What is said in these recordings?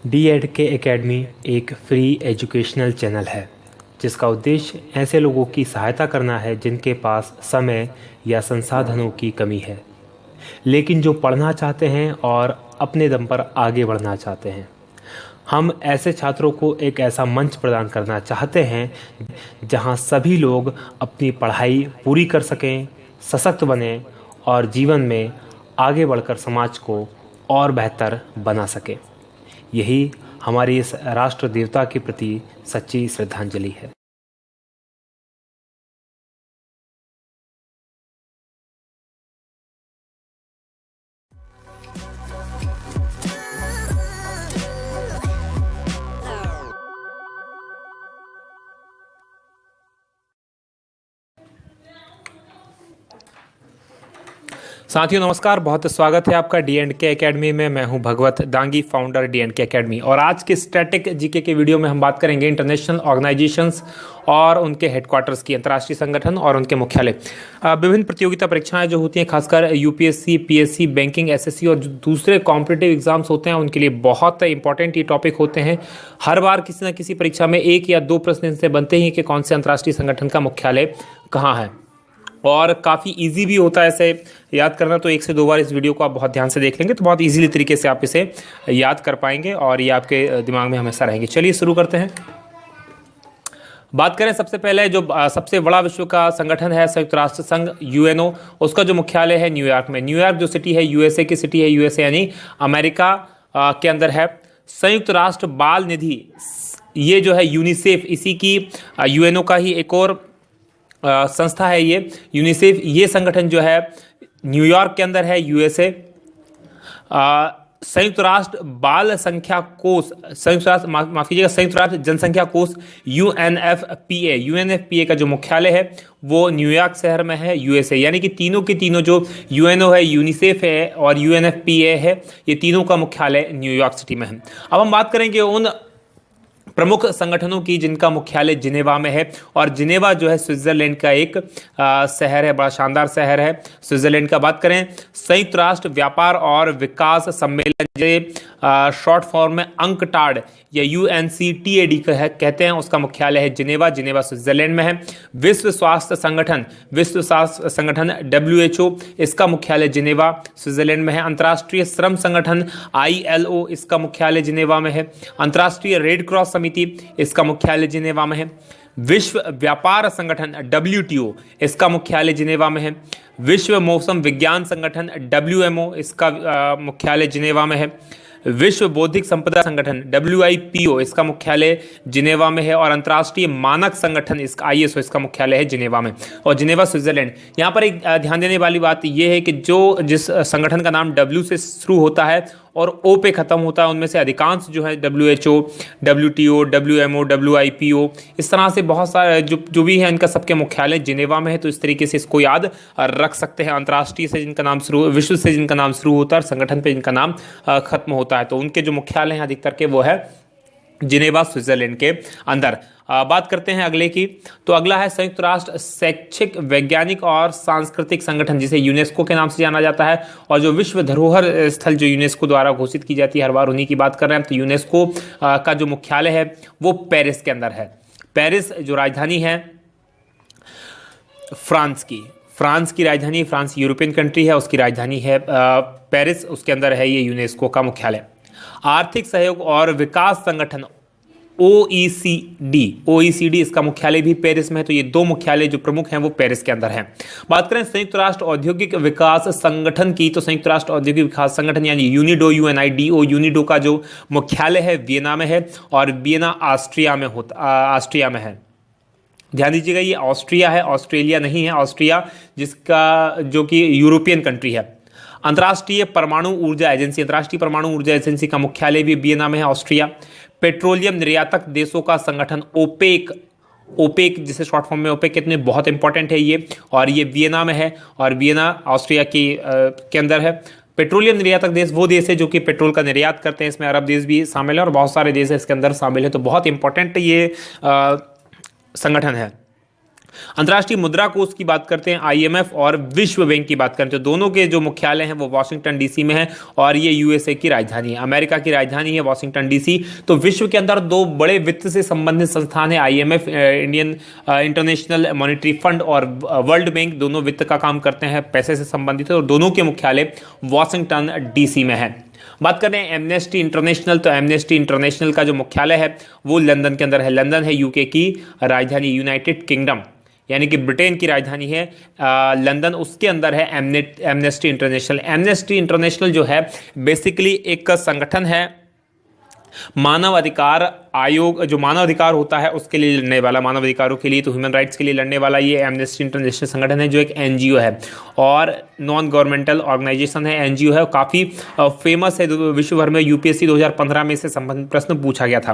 डी.एड.के academy एक free educational channel है जिसका उद्देश्य ऐसे लोगों की सहायता करना है जिनके पास समय या संसाधनों की कमी है, लेकिन जो पढ़ना चाहते हैं और अपने दम पर आगे बढ़ना चाहते हैं। हम ऐसे छात्रों को एक ऐसा मंच प्रदान करना चाहते हैं जहां सभी लोग अपनी पढ़ाई पूरी कर सकें, सशक्त बनें और जीवन में आगे बढ़कर समाज को और बेहतर बना सकें। यही हमारी इस राष्ट्र देवता के प्रति सच्ची श्रद्धांजलि है। साथियों नमस्कार, बहुत स्वागत है आपका डी.एड.के एकेडमी में। मैं हूं भगवत दांगी, फाउंडर डी.एड.के एकेडमी। और आज के स्टैटिक जीके के वीडियो में हम बात करेंगे इंटरनेशनल ऑर्गेनाइजेशंस और उनके हेडक्वार्टर्स की, अंतर्राष्ट्रीय संगठन और उनके मुख्यालय। विभिन्न प्रतियोगिता परीक्षाएं जो होती हैं, खासकर यूपीएससी, पीएससी, बैंकिंग, एसएससी और जो दूसरे कॉम्पिटिटिव एग्जाम्स होते हैं उनके लिए बहुत इंपॉर्टेंट ये टॉपिक होते हैं। हर बार किसी न किसी परीक्षा में एक या दो प्रश्न इनसे बनते ही कि कौन से अंतर्राष्ट्रीय संगठन का मुख्यालय कहाँ है, और काफ़ी इजी भी होता है इसे याद करना। तो एक से दो बार इस वीडियो को आप बहुत ध्यान से देख लेंगे तो बहुत इजीली तरीके से आप इसे याद कर पाएंगे और ये आपके दिमाग में हमेशा रहेंगे। चलिए शुरू करते हैं। बात करें सबसे पहले जो सबसे बड़ा विश्व का संगठन है संयुक्त राष्ट्र संघ, यूएनओ, उसका जो मुख्यालय है न्यूयॉर्क में। न्यूयॉर्क जो सिटी है यूएसए की सिटी है, यूएसए यानी अमेरिका के अंदर है। संयुक्त राष्ट्र बाल निधि, ये जो है यूनिसेफ, इसी की यूएनओ का ही एक और संस्था है ये यूनिसेफ। ये संगठन जो है न्यूयॉर्क के अंदर है, यूएसए। संयुक्त राष्ट्र बाल संख्या कोष, संयुक्त राष्ट्र माफ कीजिएगा, संयुक्त राष्ट्र जनसंख्या कोष यूएनएफपीए, यूएनएफपीए का जो मुख्यालय है वो न्यूयॉर्क शहर में है, यूएसए। यानी कि तीनों के तीनों जो यूएनओ है, यूनिसेफ है और यूएनएफपीए है, ये तीनों का मुख्यालय न्यूयॉर्क सिटी में है। अब हम बात करेंगे उन प्रमुख संगठनों की जिनका मुख्यालय जिनेवा में है। और जिनेवा जो है स्विट्जरलैंड का एक शहर है, बड़ा शानदार शहर है स्विट्जरलैंड का। बात करें संयुक्त राष्ट्र व्यापार और विकास सम्मेलन, शॉर्ट फॉर्म में अंकटाड या यूएनसीटीएडी कहते हैं, उसका मुख्यालय है जिनेवा, जिनेवा स्विट्जरलैंड में है। विश्व स्वास्थ्य संगठन डब्ल्यूएचओ, इसका मुख्यालय जिनेवा स्विट्जरलैंड में है। अंतर्राष्ट्रीय श्रम संगठन आईएलओ, इसका मुख्यालय जिनेवा में है। अंतर्राष्ट्रीय रेड क्रॉस समिति, इसका मुख्यालय जिनेवा में है। विश्व व्यापार संगठन डब्ल्यूटीओ, इसका मुख्यालय जिनेवा में है। विश्व मौसम विज्ञान संगठन डब्ल्यूएमओ, इसका मुख्यालय जिनेवा में है। विश्व बौद्धिक संपदा संगठन WIPO, इसका मुख्यालय जिनेवा में है। और अंतर्राष्ट्रीय मानक संगठन इसका ISO, इसका मुख्यालय है जिनेवा में और जिनेवा स्विट्जरलैंड। यहाँ पर एक ध्यान देने वाली बात यह है कि जिस संगठन का नाम W से शुरू होता है और O पे खत्म होता है, उनमें से अधिकांश जो है WHO, WTO, WMO, WIPO, इस तरह से बहुत सारे जो भी है इनका सबके मुख्यालय जिनेवा में है। तो इस तरीके से इसको याद रख सकते हैं। अंतर्राष्ट्रीय से जिनका नाम शुरू, विश्व से जिनका नाम शुरू होता है और संगठन पे जिनका नाम खत्म होता है, तो उनके जो मुख्यालय हैं अधिकतर के वो है जिनेवा स्विट्जरलैंड के अंदर। बात करते हैं अगले की। तो अगला है संयुक्त राष्ट्र शैक्षिक, वैज्ञानिक और सांस्कृतिक संगठन, जिसे यूनेस्को के नाम से जाना जाता है। और जो विश्व धरोहर स्थल जो यूनेस्को द्वारा घोषित की जाती है, हर बार उन्हीं की बात कर रहे हैं। तो यूनेस्को का जो मुख्यालय है वो पेरिस के अंदर है। पेरिस जो राजधानी है फ्रांस की राजधानी, फ्रांस यूरोपियन कंट्री है, उसकी राजधानी है पेरिस, उसके अंदर है ये यूनेस्को का मुख्यालय। आर्थिक सहयोग और विकास संगठन OECD, इसका मुख्यालय भी पेरिस में है। तो ये दो मुख्यालय जो प्रमुख हैं वो पेरिस के अंदर हैं। बात करें संयुक्त राष्ट्र औद्योगिक विकास संगठन की, तो संयुक्त राष्ट्र औद्योगिक विकास संगठन यानी यूनिडो, UNIDO, यूनिडो का जो मुख्यालय है वियना में है और वियना ऑस्ट्रिया में है। ध्यान दीजिएगा, ये ऑस्ट्रिया है, ऑस्ट्रेलिया नहीं है, ऑस्ट्रिया, जिसका जो कि यूरोपियन कंट्री है। अंतर्राष्ट्रीय परमाणु ऊर्जा एजेंसी का मुख्यालय भी वियना में है, ऑस्ट्रिया। पेट्रोलियम निर्यातक देशों का संगठन ओपेक, जिसे शॉर्ट फॉर्म में ओपेक कहते हैं, बहुत इंपॉर्टेंट है ये, और ये वियना में है और वियना ऑस्ट्रिया के अंदर है। पेट्रोलियम निर्यातक देश वो देश है जो कि पेट्रोल का निर्यात करते हैं, इसमें अरब देश भी शामिल है और बहुत सारे देश इसके अंदर शामिल है। तो बहुत इंपॉर्टेंट ये संगठन है। अंतर्राष्ट्रीय मुद्रा कोष की बात करते हैं, आईएमएफ और विश्व बैंक की बात करते हैं, दोनों के जो मुख्यालय हैं वो वॉशिंगटन डीसी में है और ये यूएसए की राजधानी है, अमेरिका की राजधानी है वॉशिंगटन डीसी। तो विश्व के अंदर दो बड़े वित्त से संबंधित संस्थान है, IMF Indian international monetary fund और वर्ल्ड बैंक, दोनों वित्त का काम करते हैं, पैसे से संबंधित है और दोनों के मुख्यालय वॉशिंगटन डीसी में है। बात करें एमनेस्टी इंटरनेशनल, तो एमनेस्टी इंटरनेशनल का जो मुख्यालय है वो लंदन के अंदर है। लंदन है यूके की राजधानी, यूनाइटेड किंगडम यानी कि ब्रिटेन की राजधानी है लंदन, उसके अंदर है एमनेस्टी इंटरनेशनल। एमनेस्टी इंटरनेशनल जो है बेसिकली एक संगठन है, मानव अधिकार आयोग, जो मानव अधिकार होता है उसके लिए लड़ने वाला, मानव अधिकारों के लिए तो ह्यूमन राइट्स के लिए लड़ने वाला ये एमनेस्टी इंटरनेशनल संगठन है, जो एक एनजीओ है और नॉन गवर्नमेंटल ऑर्गेनाइजेशन है, एनजीओ है, काफ़ी फेमस है विश्व भर में। यूपीएससी 2015 में से संबंधित प्रश्न पूछा गया था।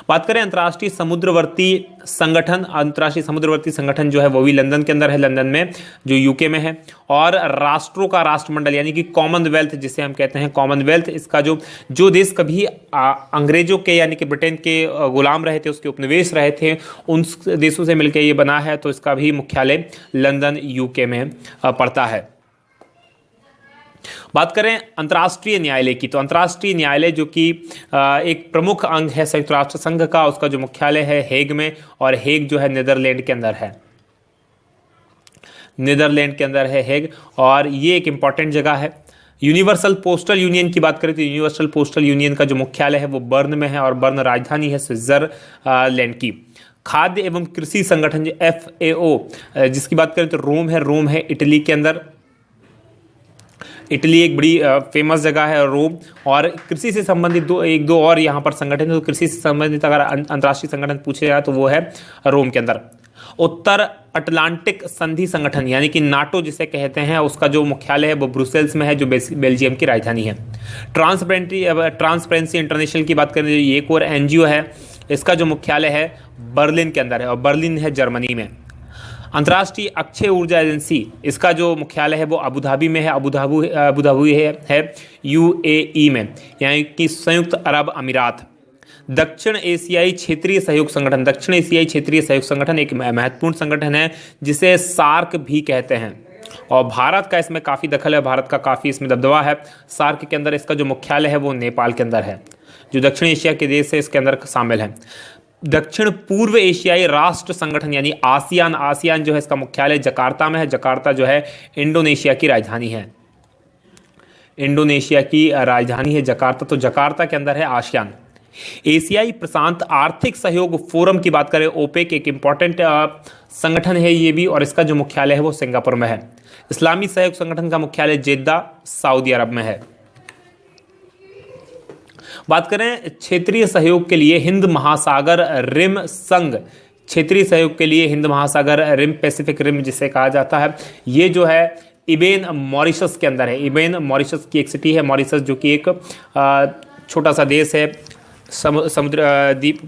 बात करें अंतर्राष्ट्रीय समुद्रवर्ती संगठन, अंतर्राष्ट्रीय समुद्रवर्ती संगठन जो है वो भी लंदन के अंदर है, लंदन में जो यूके में है। और राष्ट्रों का राष्ट्रमंडल यानी कि कॉमनवेल्थ जिसे हम कहते हैं, कॉमनवेल्थ, इसका जो देश कभी अंग्रेजों के यानी कि ब्रिटेन के गुलाम रहे थे, उसके उपनिवेश रहे थे, उन देशों से मिलकर ये बना है, तो इसका भी मुख्यालय लंदन यूके में पड़ता है। बात करें अंतर्राष्ट्रीय न्यायालय की, तो अंतर्राष्ट्रीय न्यायालय जो कि एक प्रमुख अंग है संयुक्त राष्ट्र संघ का, उसका जो मुख्यालय है हेग में, और हेग जो है नीदरलैंड के अंदर है, नीदरलैंड के अंदर है हेग, और ये एक इंपॉर्टेंट जगह है। यूनिवर्सल पोस्टल यूनियन की बात करें तो यूनिवर्सल पोस्टल यूनियन का जो मुख्यालय है वो बर्न में है और बर्न राजधानी है स्विट्जरलैंड की। खाद्य एवं कृषि संगठन जो FAO जिसकी बात करें तो रोम है, रोम है इटली के अंदर, इटली एक बड़ी फेमस जगह है रोम। और कृषि से संबंधित एक दो और यहाँ पर संगठन है, तो कृषि से संबंधित अगर अंतर्राष्ट्रीय संगठन पूछे जाए तो वो है रोम के अंदर। उत्तर अटलांटिक संधि संगठन यानी कि नाटो जिसे कहते हैं, उसका जो मुख्यालय है वो ब्रुसेल्स में है, जो बेल्जियम की राजधानी है। ट्रांसपेरेंसी इंटरनेशनल की बात करें तो ये एक और एनजीओ है, इसका जो मुख्यालय है बर्लिन के अंदर है और बर्लिन है जर्मनी में। अंतर्राष्ट्रीय अक्षय ऊर्जा एजेंसी, इसका जो मुख्यालय है वो अबू धाबी में है, अबू धाबी है UAE में यानी कि संयुक्त अरब अमीरात। दक्षिण एशियाई क्षेत्रीय सहयोग संगठन, दक्षिण एशियाई क्षेत्रीय सहयोग संगठन एक महत्वपूर्ण संगठन है जिसे सार्क भी कहते हैं और भारत का इसमें काफ़ी दखल है, भारत का काफ़ी इसमें दबदबा है। सार्क के अंदर इसका जो मुख्यालय है वो नेपाल के अंदर है, जो दक्षिण एशिया के देश है इसके अंदर शामिल है। दक्षिण पूर्व एशियाई राष्ट्र संगठन यानी आसियान, आसियान जो है इसका मुख्यालय जकार्ता में है, जकार्ता जो है इंडोनेशिया की राजधानी है, इंडोनेशिया की राजधानी है जकार्ता, तो जकार्ता के अंदर है आसियान। एशियाई प्रशांत आर्थिक सहयोग फोरम की बात करें, ओपेक एक इंपॉर्टेंट संगठन है ये भी, और इसका जो मुख्यालय है वो सिंगापुर में है। इस्लामी सहयोग संगठन का मुख्यालय जेद्दा सऊदी अरब में है। बात करें क्षेत्रीय सहयोग के लिए हिंद महासागर रिम संघ, क्षेत्रीय सहयोग के लिए हिंद महासागर रिम, पैसिफिक रिम जिसे कहा जाता है, ये जो है इबेन मॉरिशस के अंदर है। इबेन मॉरिशस की एक सिटी है, मॉरिशस जो कि एक छोटा सा देश है समुद्र द्वीप।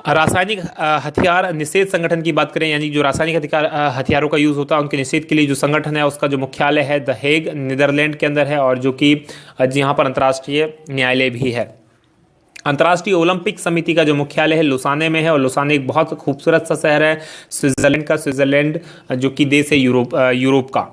रासायनिक हथियार निषेध संगठन की बात करें यानी जो रासायनिक हथियारों का यूज़ होता है उनके निषेध के लिए जो संगठन है उसका जो मुख्यालय है द हेग नीदरलैंड के अंदर है, और जो कि यहाँ पर अंतर्राष्ट्रीय न्यायालय भी है। अंतर्राष्ट्रीय ओलंपिक समिति का जो मुख्यालय है लुसाने में है, और लुसाने एक बहुत खूबसूरत सा शहर है स्विट्जरलैंड का, स्विट्जरलैंड जो कि देश है यूरोप का।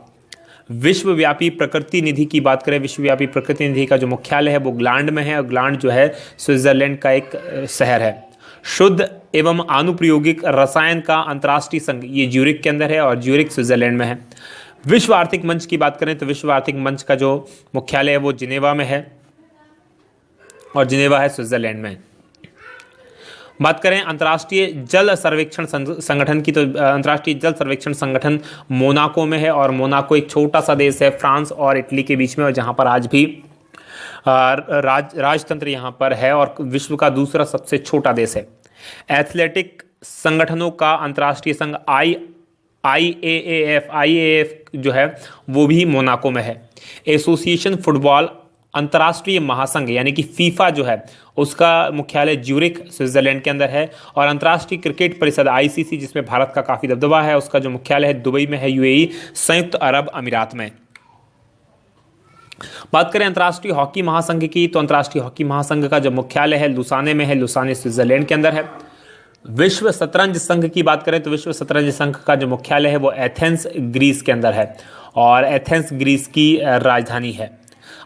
विश्वव्यापी प्रकृति निधि की बात करें, विश्वव्यापी प्रकृति निधि का जो मुख्यालय है वो ग्लांड में है, और ग्लांड जो है स्विट्जरलैंड का एक शहर है। शुद्ध एवं अनुप्रयोगिक रसायन का अंतर्राष्ट्रीय संघ ये ज्यूरिख के अंदर है, और ज्यूरिख स्विट्जरलैंड में है। विश्व आर्थिक मंच की बात करें तो विश्व आर्थिक मंच का जो मुख्यालय है वो जिनेवा में है, और जिनेवा है स्विट्जरलैंड में। बात करें अंतर्राष्ट्रीय जल सर्वेक्षण संगठन की, तो अंतर्राष्ट्रीय जल सर्वेक्षण संगठन मोनाको में है, और मोनाको एक छोटा सा देश है फ्रांस और इटली के बीच में, और जहां पर आज भी राजतंत्र यहाँ पर है और विश्व का दूसरा सबसे छोटा देश है। एथलेटिक संगठनों का अंतर्राष्ट्रीय संघ IAAF जो है वो भी मोनाको में है। एसोसिएशन फुटबॉल अंतर्राष्ट्रीय महासंघ यानी कि फीफा जो है उसका मुख्यालय ज्यूरिख स्विट्जरलैंड के अंदर है, और अंतर्राष्ट्रीय क्रिकेट परिषद ICC जिसमें भारत का काफ़ी दबदबा है उसका जो मुख्यालय है दुबई में है, UAE संयुक्त अरब अमीरात में। बात करें अंतर्राष्ट्रीय हॉकी महासंघ की, तो अंतर्राष्ट्रीय हॉकी महासंघ का जो मुख्यालय है लुसाने में है, लुसाने स्विट्जरलैंड के अंदर है। विश्व शतरंज संघ की बात करें तो विश्व शतरंज संघ का जो मुख्यालय है वो एथेंस ग्रीस के अंदर है और एथेंस ग्रीस की राजधानी है।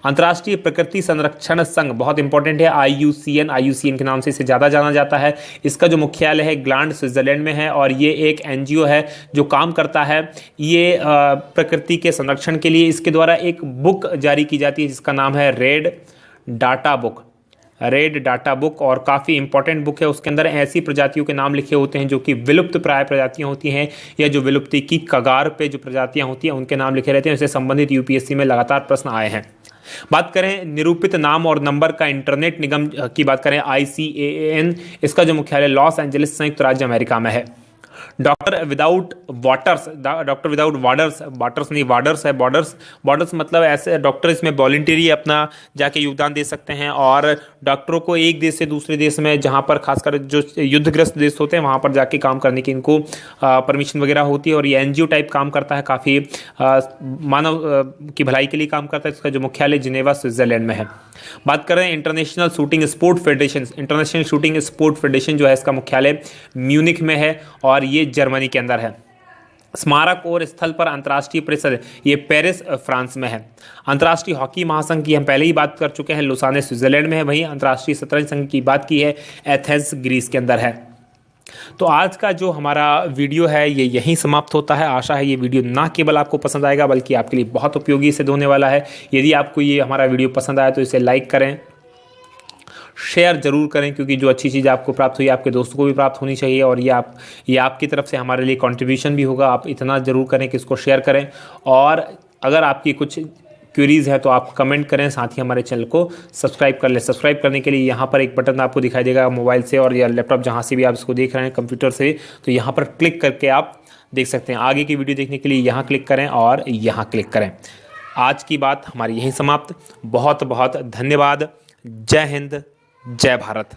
अंतर्राष्ट्रीय प्रकृति संरक्षण संघ बहुत इंपॉर्टेंट है, आईयूसीएन के नाम से इसे ज़्यादा जाना जाता है। इसका जो मुख्यालय है ग्लांड स्विट्जरलैंड में है और ये एक एनजीओ है जो काम करता है ये प्रकृति के संरक्षण के लिए। इसके द्वारा एक बुक जारी की जाती है जिसका नाम है रेड डाटा बुक और काफ़ी इंपॉर्टेंट बुक है। उसके अंदर ऐसी प्रजातियों के नाम लिखे होते हैं जो कि विलुप्त प्राय प्रजातियां होती हैं या जो विलुप्ति की कगार पे जो प्रजातियां होती हैं उनके नाम लिखे रहते हैं। इससे संबंधित यूपीएससी में लगातार प्रश्न आए हैं। बात करें निरूपित नाम और नंबर का इंटरनेट निगम की बात करें ICANN, इसका जो मुख्यालय लॉस एंजलिस संयुक्त राज्य अमेरिका में है। डॉक्टर विदाउट बॉर्डर्स मतलब ऐसे डॉक्टर इसमें वॉलंटरी अपना जाके योगदान दे सकते हैं और डॉक्टरों को एक देश से दूसरे देश में जहां पर खासकर जो युद्धग्रस्त देश होते हैं वहां पर जाके काम करने की इनको परमिशन वगैरह होती है और ये एनजीओ टाइप काम करता है, काफ़ी मानव की भलाई के लिए काम करता है। इसका जो मुख्यालय जिनेवा स्विट्जरलैंड में है। बात करें इंटरनेशनल शूटिंग स्पोर्ट फेडरेशन जो है इसका मुख्यालय म्यूनिख में है और ये जर्मनी के अंदर है। स्मारक और स्थल पर अंतर्राष्ट्रीय परिषद ये पेरिस फ्रांस में है। अंतर्राष्ट्रीय हॉकी महासंघ की हम पहले ही बात कर चुके हैं, लुसाने स्विट्जरलैंड में है। वहीं अंतर्राष्ट्रीय शतरंज संघ की बात की है, एथेंस ग्रीस के अंदर है। तो आज का जो हमारा वीडियो है ये यहीं समाप्त होता है। आशा है ये वीडियो ना केवल आपको पसंद आएगा बल्कि आपके लिए बहुत उपयोगी सिद्ध होने वाला है। यदि आपको ये हमारा वीडियो पसंद आया तो इसे लाइक करें, शेयर जरूर करें, क्योंकि जो अच्छी चीज़ आपको प्राप्त हुई आपके दोस्तों को भी प्राप्त होनी चाहिए और ये आपकी तरफ से हमारे लिए कंट्रीब्यूशन भी होगा। आप इतना ज़रूर करें कि इसको शेयर करें और अगर आपकी कुछ क्वेरीज है तो आप कमेंट करें, साथ ही हमारे चैनल को सब्सक्राइब कर लें। सब्सक्राइब करने के लिए यहाँ पर एक बटन आपको दिखाई देगा मोबाइल से और या लैपटॉप जहाँ से भी आप इसको देख रहे हैं, कंप्यूटर से, तो यहाँ पर क्लिक करके आप देख सकते हैं। आगे की वीडियो देखने के लिए यहाँ क्लिक करें और यहाँ क्लिक करें। आज की बात हमारी यहीं समाप्त। बहुत बहुत धन्यवाद। जय हिंद, जय भारत।